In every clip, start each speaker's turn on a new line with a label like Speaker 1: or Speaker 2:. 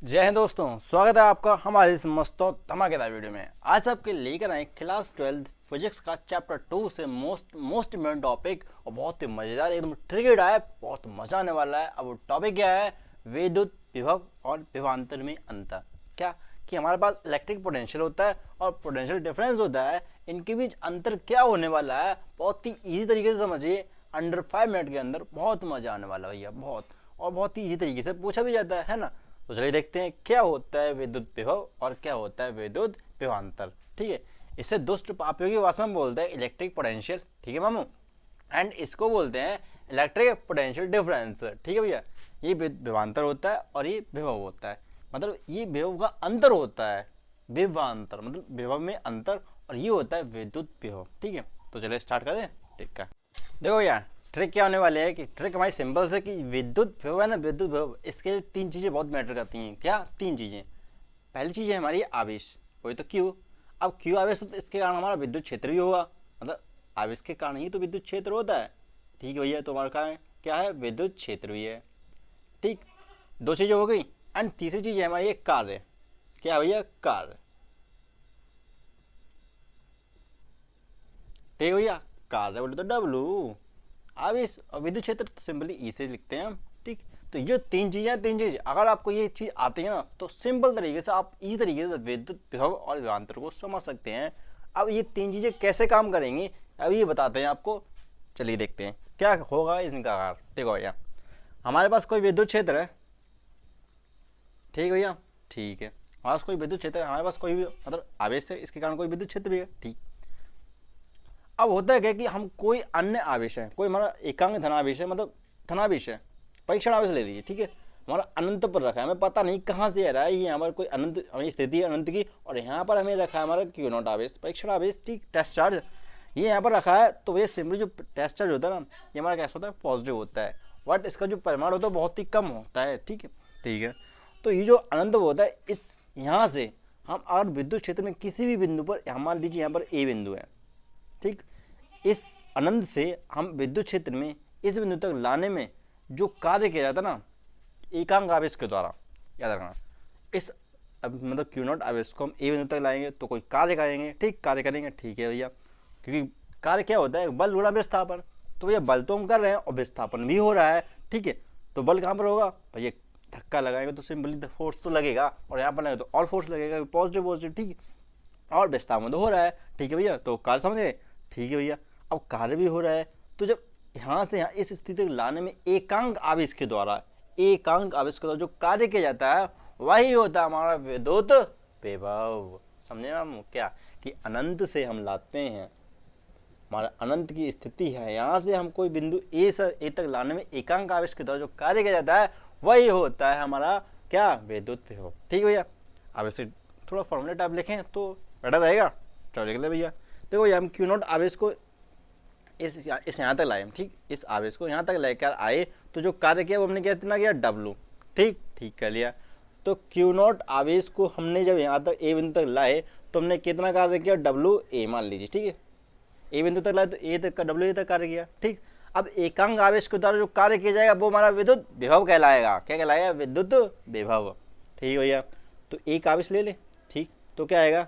Speaker 1: जय हिंद दोस्तों, स्वागत है आपका हमारे इस मस्त और धमाकेदार वीडियो में। आज आपके लेकर आए क्लास 12 फिजिक्स का चैप्टर 2 से मोस्ट इम्पोर्टेंट टॉपिक और बहुत ही मज़ेदार एकदम ट्रिगर्ड है, बहुत मज़ा आने वाला है। अब वो टॉपिक क्या है? विद्युत विभव और विभवांतर में अंतर। क्या कि हमारे पास इलेक्ट्रिक पोटेंशियल होता है और पोटेंशियल डिफरेंस होता है, इनके बीच अंतर क्या होने वाला है बहुत ही ईजी तरीके से समझिए। अंडर 5 मिनट के अंदर बहुत मज़ा आने वाला है भैया, बहुत ही ईजी तरीके से पूछा भी जाता है ना। तो चलिए देखते हैं क्या होता है विद्युत विभव और क्या होता है विद्युत विभवांतर। ठीक है, इसे दुष्ट उपयोगी भाषा में बोलते हैं इलेक्ट्रिक पोटेंशियल। ठीक है मामू, एंड इसको बोलते हैं इलेक्ट्रिक पोटेंशियल डिफरेंस। ठीक है भैया, ये विभवांतर होता है और ये विभव होता है, मतलब ये विभव का अंतर होता है। विभवांतर मतलब विभव में अंतर, और ये होता है विद्युत विभव। ठीक है, तो चलिए स्टार्ट कर दें। ठीक है, देखो यार ट्रिक क्या होने वाले है कि ट्रिक हमारी सिंपल से कि विद्युत विभव है ना, विद्युत विभव इसके तीन चीज़ें बहुत मैटर करती हैं। क्या तीन चीज़ें? पहली चीज़ है हमारी आवेश, वही तो क्यू। अब क्यू आवेश तो इसके कारण हमारा विद्युत क्षेत्र भी होगा, मतलब आवेश के कारण ही तो विद्युत क्षेत्र होता है। ठीक है भैया, तो हमारा क्या है? विद्युत क्षेत्र भी है। ठीक, दो चीज़ें हो गई। एंड तीसरी चीज़ है हमारी एक कार्य। क्या भैया? कार्य। ठीक भैया, कार्य बोले तो डब्लू। आवेश और विद्युत क्षेत्र तो सिंपली ई से लिखते हैं हम। ठीक, तो ये तीन चीज़ अगर आपको ये चीज़ आती है ना, तो सिंपल तरीके से आप इसी तरीके से विद्युत विभव और विभवांतर को समझ सकते हैं। अब ये तीन चीज़ें कैसे काम करेंगी अब ये बताते हैं आपको। चलिए देखते हैं क्या होगा इनका आकार। देखो भैया, हमारे पास कोई विद्युत क्षेत्र है। ठीक भैया, ठीक है, हमारे पास कोई विद्युत क्षेत्र है, हमारे पास कोई भी मतलब आवेश है, इसके कारण कोई विद्युत क्षेत्र भी है। ठीक, अब होता है क्या कि हम कोई अन्य आवेश है, कोई हमारा एकांक धनावेश है, मतलब धनावेश है, परीक्षण आवेश ले लीजिए। ठीक है, हमारा अनंत पर रखा है, हमें पता नहीं कहाँ से आ रहा है, ये हमारा कोई अनंत हमारी स्थिति है अनंत की, और यहाँ पर हमें रखा है हमारा क्यू नॉट आवेश, परीक्षण आवेश। ठीक, टेस्ट चार्ज ये यहाँ पर रखा है, तो ये सिंपली जो टेस्ट चार्ज होता है ना, ये हमारा कैसा होता है? पॉजिटिव होता है, बट इसका जो परिमाण होता है बहुत ही कम होता है। ठीक है, ठीक है, तो ये जो अनंत होता है, इस यहाँ से हम अगर विद्युत क्षेत्र में किसी भी बिंदु पर, मान लीजिए यहाँ पर ए बिंदु है। ठीक, इस अनंत से हम विद्युत क्षेत्र में इस बिंदु तक लाने में जो कार्य किया जाता है ना, एकांक आवेश के द्वारा, याद रखना। इस मतलब क्यू नॉट आवेश को हम ए बिंदु तक लाएंगे तो कोई कार्य करेंगे। ठीक, कार्य करेंगे। ठीक है भैया, क्योंकि कार्य क्या होता है? बल गुणा विस्थापन। तो भैया बल तो हम कर रहे हैं और विस्थापन भी हो रहा है। ठीक है, तो बल कहाँ पर होगा भैया? धक्का लगाएंगे तो सिंपली फोर्स तो लगेगा, और यहाँ पर लगेगा तो और फोर्स लगेगा, पॉजिटिव पॉजिटिव। ठीक, और विस्थापन तो हो रहा है। ठीक है भैया, तो कार्य समझ गए? ठीक है भैया, अब कार्य भी हो रहा है, तो जब यहाँ से यहाँ इस स्थिति तक लाने में एकांक आवेश के द्वारा जो कार्य किया जाता है, वही होता है हमारा विद्युत विभव। समझे हम क्या कि अनंत से हम लाते हैं, हमारा अनंत की स्थिति है, यहाँ से हम कोई बिंदु ए तक लाने में एकांक आवेश के द्वारा जो कार्य किया जाता है, वही होता है हमारा क्या? विद्युत विभव। ठीक भैया, अब इसे थोड़ा फॉर्मूला टाइप लिखें तो बेटर रहेगा। चलो लिख ले भैया। देखो ये हम क्यू नॉट आवेश को इस यहाँ तक लाए। ठीक, इस आवेश को यहाँ तक लेकर आए, तो जो कार्य किया वो हमने कितना किया? डब्लू। ठीक, ठीक कर लिया। तो क्यू नॉट आवेश को हमने जब यहाँ तक ए बिंदु तक लाए, तो हमने कितना कार्य किया? डब्लू ए मान लीजिए। ठीक है, ए बिंदु तक लाए तो ए तक का डब्लू ए तक कार्य किया। ठीक, अब एकांक आवेश के द्वारा जो कार्य किया जाएगा वो हमारा विद्युत विभव कहलाएगा। क्या कहलाएगा? विद्युत विभव। ठीक भैया, तो एक आवेश ले ले। ठीक, तो क्या आएगा?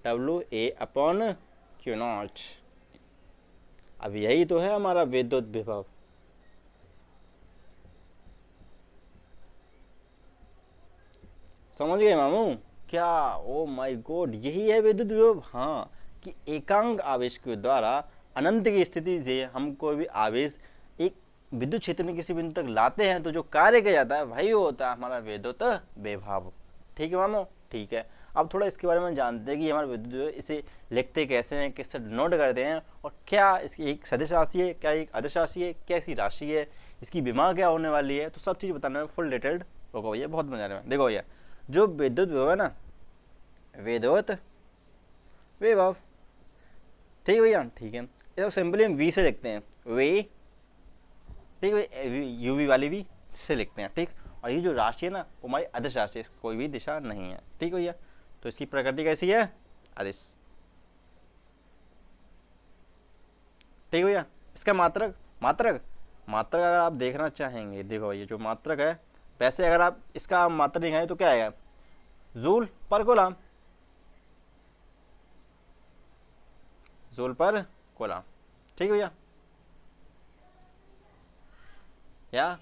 Speaker 1: W A upon Q not. अब यही तो है हमारा विद्युत विभव। समझ गए मामू क्या? ओ माय गॉड, यही है विद्युत विभव। हाँ, कि एकांक आवेश के द्वारा अनंत की स्थिति से हम कोई भी आवेश एक विद्युत क्षेत्र में किसी बिंदु तक लाते हैं, तो जो कार्य किया जाता है वही होता है हमारा विद्युत विभव। ठीक है मामू? ठीक है, अब थोड़ा इसके बारे में जानते हैं कि हमारा विद्युत इसे लिखते कैसे हैं, किससे नोट करते हैं, और क्या इसकी एक सदिश राशि है, क्या एक अदिश राशि है, कैसी राशि है, इसकी विमा क्या होने वाली है, तो सब चीज़ बताने में फुल डिटेल्ड होगा भैया, बहुत मजा आने में। देखो भैया, जो विद्युत विभव है ना, विद्युत विभव। ठीक है भैया, ठीक है, इसको सिंपली हम वी से लिखते हैं, वी। ठीक है, यूवी वाली वी से लिखते हैं। ठीक, और ये जो राशि है ना, वो हमारी अदिश राशि है, कोई भी दिशा नहीं है। ठीक भैया, तो इसकी प्रकृति कैसी है? अदिश। ठीक भैया, इसका मात्रक अगर आप देखना चाहेंगे, देखो ये जो मात्रक है वैसे अगर आप इसका मात्रा दिखाएं तो क्या आएगा, जूल पर कूलम, जूल पर कूलम, ठीक है भैया, या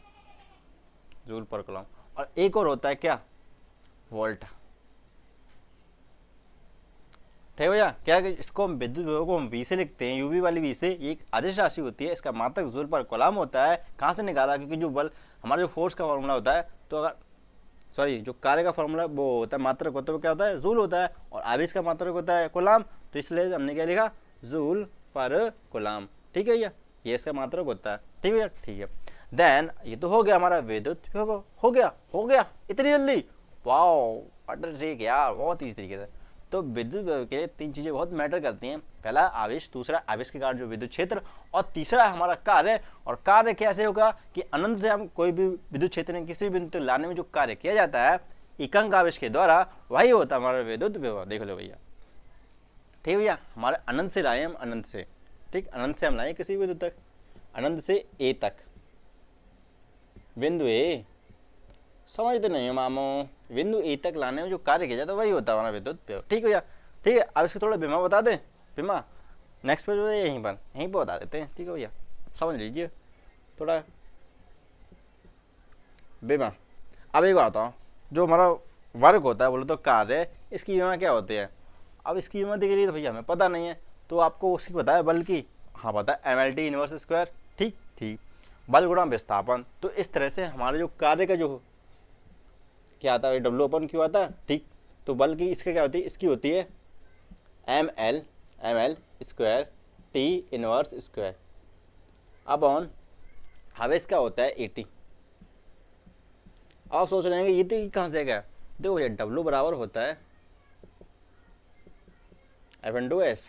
Speaker 1: जूल पर कूलम। और एक और होता है क्या, वोल्ट, ठीक है भैया। क्या कि इसको हम विद्युत विभव को हम वी से लिखते हैं, यूवी वाली वी से। ये एक आदिश राशि होती है, इसका मात्रक जूल पर कूलम होता है। कहाँ से निकाला, क्योंकि जो बल हमारा जो फोर्स का फॉर्मूला होता है, तो अगर सॉरी जो कार्य का फॉर्मूला वो होता है मात्रक होता है, वो क्या होता है, जूल होता है, और आवेश का मात्रक होता है कूलम। तो इसलिए हमने क्या लिखा, जूल पर कूलम, ठीक है भैया, ये इसका मात्रक होता है, ठीक है भैया, ठीक है। देन ये तो हो गया हमारा विद्युत विभव, हो गया इतनी जल्दी, वाओ वाटर ठीक यार, बहुत इजी तरीके से। तो विद्युत विभव के लिए तीन चीजें बहुत मैटर करती हैं, पहला आवेश, दूसरा आवेश के कारण जो विद्युत क्षेत्र, और तीसरा है हमारा कार्य। और कार्य कैसे होगा कि अनंत से हम कोई भी विद्युत क्षेत्र में किसी भी बिंदु तक लाने में जो कार्य किया जाता है एकांक आवेश के द्वारा, वही होता है हमारा विद्युत विभव। देख लो भैया, ठीक है भैया, हमारे अनंत से लाए हम, अनंत से, ठीक, अनंत से हम लाए किसी बिंदु तक, अनंत से ए तक, बिंदु ए, समझते नहीं हो मामो, बिंदु ए तक लाने में जो कार्य किया जाता है वही होता है हमारा विद्युत विभव, ठीक है भैया, ठीक है। अब इसको थोड़ा बीमा बता दें, बीमा नेक्स्ट पेज हो, यहीं पर बता देते हैं, ठीक है भैया, समझ लीजिए थोड़ा बीमा। अब एक बात बताओ, जो हमारा वर्ग होता है बोलो तो कार्य, इसकी बीमा क्या होती है। अब इसकी बीमा के लिए तो भैया हमें पता नहीं है, तो आपको उसकी पता है बल्कि, हाँ पता है, MLT इनवर्स स्क्वायर, ठीक ठीक, बल गुणा विस्थापन। तो इस तरह से हमारे जो कार्य का जो क्या आता है, W/Q आता है, ठीक। तो बल की इसका क्या होती है, इसकी होती है ML square T inverse square upon आवेश का होता है 80। आप सोच रहे हैं ये तो कहाँ से क्या, देखो ये W बराबर होता है F/S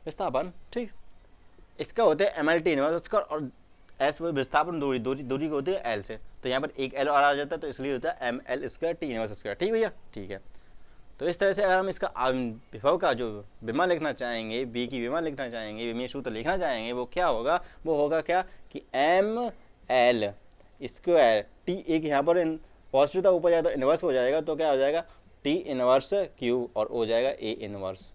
Speaker 1: विस्थापन, ठीक। इसका होता है MLT इनवर्स स्क्वायर, और एस विस्थापन दूरी को होती है L से, तो यहाँ पर एक L और आ जाता है, तो इसलिए होता है ML square T inverse square, ठीक भैया, ठीक है। तो इस तरह से अगर हम इसका विभव का जो विमा लिखना चाहेंगे, बी की विमा लिखना चाहेंगे, विमीय सूत्र लिखना चाहेंगे, वो क्या होगा, वो होगा क्या कि ML स्क्वायर T, एक यहाँ पर पॉजिटिव था ऊपर जाए तो इनवर्स हो जाएगा, तो क्या हो जाएगा T इनवर्स Q, और हो जाएगा A इनवर्स,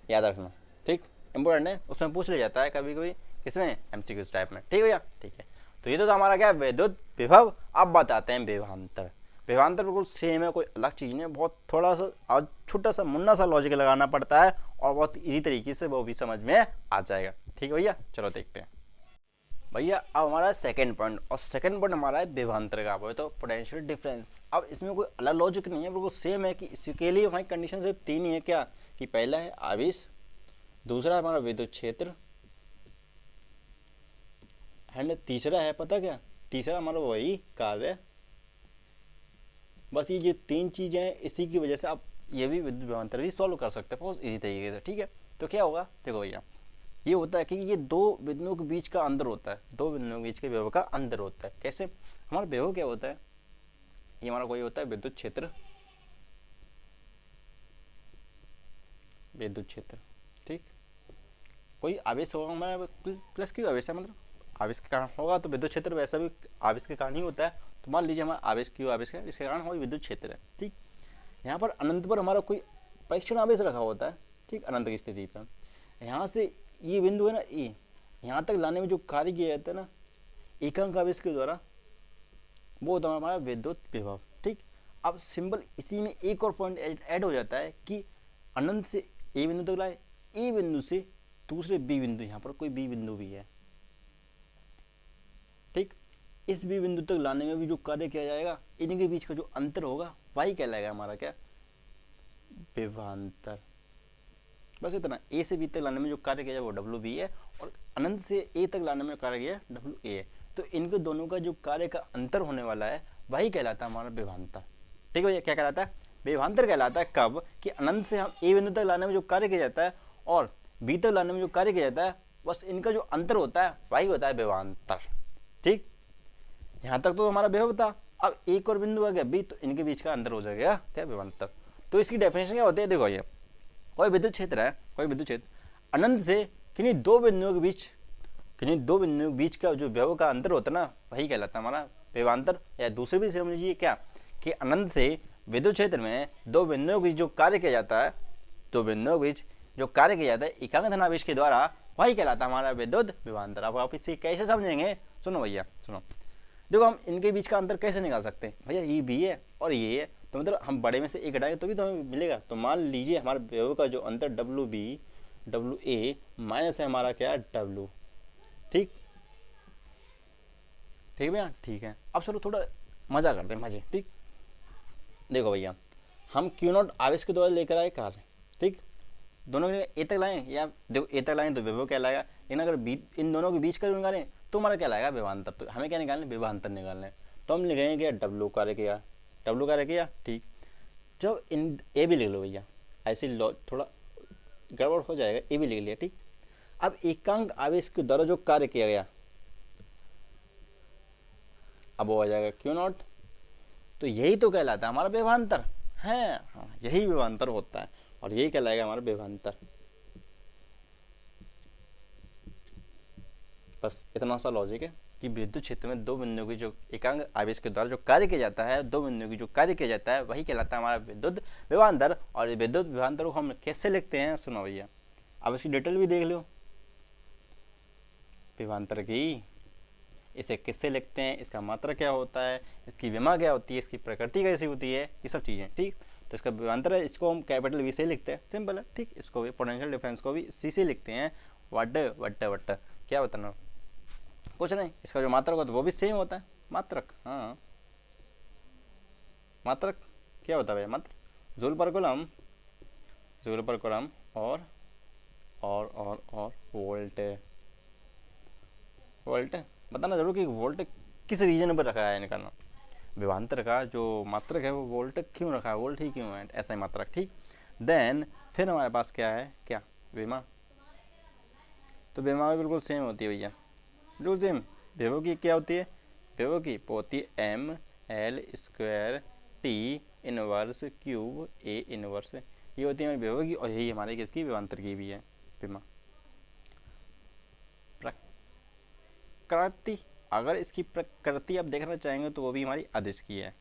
Speaker 1: याद रखना, ठीक, इंपॉर्टेंट है, उसमें पूछ लिया जाता है कभी कभी, किसमें, MCQ टाइप में, ठीक है भैया, ठीक है। तो ये तो हमारा क्या विद्युत विभव। अब बताते हैं विभवांतर। विभवांतर बिल्कुल सेम है, कोई अलग चीज़ नहीं है, बहुत थोड़ा सा और छोटा सा मुन्ना सा लॉजिक लगाना पड़ता है, और बहुत इजी तरीके से वो भी समझ में आ जाएगा, ठीक है भैया। चलो देखते हैं भैया, अब हमारा सेकंड पॉइंट, और सेकंड पॉइंट हमारा है विभवांतर का, वो तो पोटेंशियल डिफरेंस। अब इसमें कोई अलग लॉजिक नहीं है, बिल्कुल सेम है कि इसके लिए हमारी कंडीशन सिर्फ तीन ही है, क्या कि पहला है आवेश, दूसरा हमारा विद्युत क्षेत्र, एंड तीसरा है पता क्या, तीसरा हमारा वही कार्य। बस ये तीन चीजें हैं, इसी की वजह से आप ये भी विद्युत विभवांतर भी सॉल्व कर सकते हैं बहुत इजी तरीके से, ठीक है। तो क्या होगा, देखो भैया, ये होता है कि ये दो बिंदुओं के बीच का अंतर होता है, दो बिंदुओं के बीच के विभव का अंतर होता है। कैसे, हमारा विभव क्या होता है, ये हमारा कोई होता है विद्युत क्षेत्र, विद्युत क्षेत्र, ठीक, कोई आवेश होगा हमारा प्लस क्यू आवेश है, मतलब आवेश के कारण होगा, तो विद्युत क्षेत्र वैसा भी आवेश के कारण ही होता है। तो मान लीजिए हमारा आवेश क्यू आवेश है, इसके कारण हमारा विद्युत क्षेत्र है, ठीक। यहाँ पर अनंत पर हमारा कोई परीक्षण आवेश रखा होता है, ठीक, अनंत की स्थिति पर। यहाँ से ये बिंदु है ना ए, यहाँ तक लाने में जो कार्य किया जाता है ना एकांक आवेश के द्वारा, वो होता है हमारा विद्युत विभव, ठीक। अब सिंपल इसी में एक और पॉइंट ऐड हो जाता है कि अनंत से ए बिंदु तक लाए, ए बिंदु से दूसरे बी बिंदु, यहाँ पर कोई बी बिंदु भी है, ठीक, इस बी बिंदु तक लाने में भी जो कार्य किया जाएगा, इनके बीच का जो अंतर होगा वही कहलाएगा हमारा क्या, विभवांतर। बस इतना, ए से बी तक लाने में जो कार्य किया जाए वो WB है, और अनंत से ए तक लाने में कार्य किया WA है। तो इनके दोनों का जो कार्य का अंतर होने वाला है वही कहलाता है हमारा विभवांतर, ठीक है भैया। क्या कहलाता है, विभवांतर कहलाता है कब कि अनंत से हम ए बिंदु तक लाने में जो कार्य किया जाता है और बी तक लाने में जो कार्य किया जाता है, बस इनका जो अंतर होता है वही होता है विभवांतर, ठीक। यहाँ तक तो हमारा विभव था, अब एक और बिंदु आ गया बी, तो इनके बीच का अंतर हो जाएगा क्या, विभवांतर। तो इसकी डेफिनेशन क्या होती है, देखो ये कोई विद्युत क्षेत्र है, कोई विद्युत क्षेत्र अनंत से किन्हीं दो बिंदुओं के बीच किन्हीं दो बिंदुओं के बीच का जो विभव का अंतर होता है ना, वही कहलाता है हमारा विभवांतर। या दूसरे भी समझ लीजिए क्या कि अनंत से विद्युत क्षेत्र में दो बिंदुओं के बीच जो कार्य किया जाता है, दो बिंदुओं के बीच जो कार्य किया जाता है एकांक धनावेश के द्वारा, वही कहलाता है हमारा विद्युत विभवांतर। अब आप इसे कैसे समझेंगे, सुनो भैया सुनो, देखो हम इनके बीच का अंतर कैसे निकाल सकते हैं भैया, ये बी है और ये है, तो मतलब हम बड़े में से एक घटाएंगे तो भी तो हमें मिलेगा। तो मान लीजिए हमारे विभव का जो अंतर W B W A minus है हमारा क्या डब्ल्यू, ठीक ठीक भैया, ठीक है। अब चलो थोड़ा मजा करते हैं, मजे, ठीक। देखो भैया हम क्यू नॉट आवेश के द्वारा लेकर आए कार्य, ठीक, दोनों के ए तक लाएं, या देखो ए तक लाएं तो विभव क्या लाएगा, लेकिन अगर इन दोनों के बीच का निकालें तो हमारा क्या लाएगा विभवांतर। तो हमें क्या निकालना है, विभवांतर निकालना है। तो हम लिखेंगे क्या डब्ल्यू कार्य किया, डब्ल्यू कार्य किया, ठीक। जब इन ए भी लिख लो भैया, ऐसे थोड़ा गड़बड़ हो जाएगा, ए भी लिख लिया, ठीक। अब एकांक आवेश के द्वारा जो कार्य किया गया अब वो आ जाएगा क्यू नॉट, तो यही तो कहलाता है हमारा विभवांतर है, हाँ यही विभवांतर होता है और यही कहलाएगा हमारा विभवांतर। बस इतना सा लॉजिक है कि विद्युत क्षेत्र में दो बिंदुओं की जो एकांक आवेश के द्वारा जो कार्य किया जाता है, दो बिंदुओं की जो कार्य किया जाता है वही कहलाता है हमारा विद्युत विभवांतर। और विद्युत विभवांतर को हम कैसे लिखते हैं, सुनो भैया, अब इसकी डिटेल भी देख लो विभवांतर की। इसे किससे लिखते हैं, इसका मात्रा क्या होता है, इसकी विमा क्या होती है, इसकी प्रकृति कैसी होती है, ये सब चीज़ें, ठीक। तो इसका विभवांतर है, इसको हम कैपिटल वी से लिखते हैं, सिंपल है, ठीक। इसको भी पोटेंशियल डिफरेंस को भी सी से लिखते हैं, वट वट वट, क्या बताना कुछ नहीं। इसका जो मात्रक होता है वो भी सेम होता है, मात्रक, हाँ मात्रक क्या होता है भैया, मात्रक जूल पर कूलम, जूल पर कूलम और वोल्ट, वोल्ट बताना जरूर कि वोल्ट किस रीजन पर रखा है निकालना। विभवांतर का जो मात्रक है वो वोल्ट क्यों रखा है, वोल्ट ही क्यों है, ऐसा ही मात्रक, ठीक। देन फिर हमारे पास क्या है, क्या विमा, तो विमा भी बिल्कुल सेम होती है भैया, बिल्कुल सेम। विभव की क्या होती है, विभव की होती है M L square T inverse cube A inverse, ये होती है हमारी विभव की और यही हमारे किसकी विभवांतर की भी है विमा। प्रकृति, अगर इसकी प्रकृति आप देखना चाहेंगे तो वो भी हमारी अदिश की है,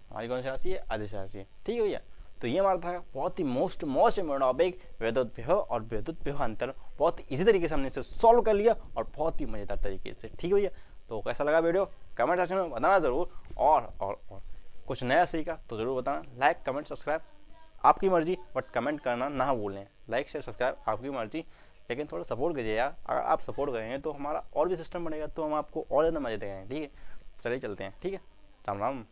Speaker 1: हमारी कौन सी राशि है, अदिश राशि है, ठीक है भैया। तो ये हमारा था बहुत ही मोस्ट इम्पोर्टेंट टॉपिक विद्युत विभव और विद्युत विभवांतर। बहुत इजी तरीके से हमने इसे सॉल्व कर लिया और बहुत ही मजेदार तरीके से, ठीक है भैया। तो कैसा लगा वीडियो कमेंट सेक्शन में बताना जरूर, और कुछ नया सीखा तो जरूर बताना। लाइक कमेंट सब्सक्राइब आपकी मर्जी, बट कमेंट करना ना भूलें। लाइक शेयर सब्सक्राइब आपकी मर्जी, लेकिन थोड़ा सपोर्ट कीजिए यार। अगर आप सपोर्ट करेंगे तो हमारा और भी सिस्टम बनेगा, तो हम आपको और ज़्यादा मजे देंगे, ठीक है। चलिए चलते हैं, ठीक है, राम राम।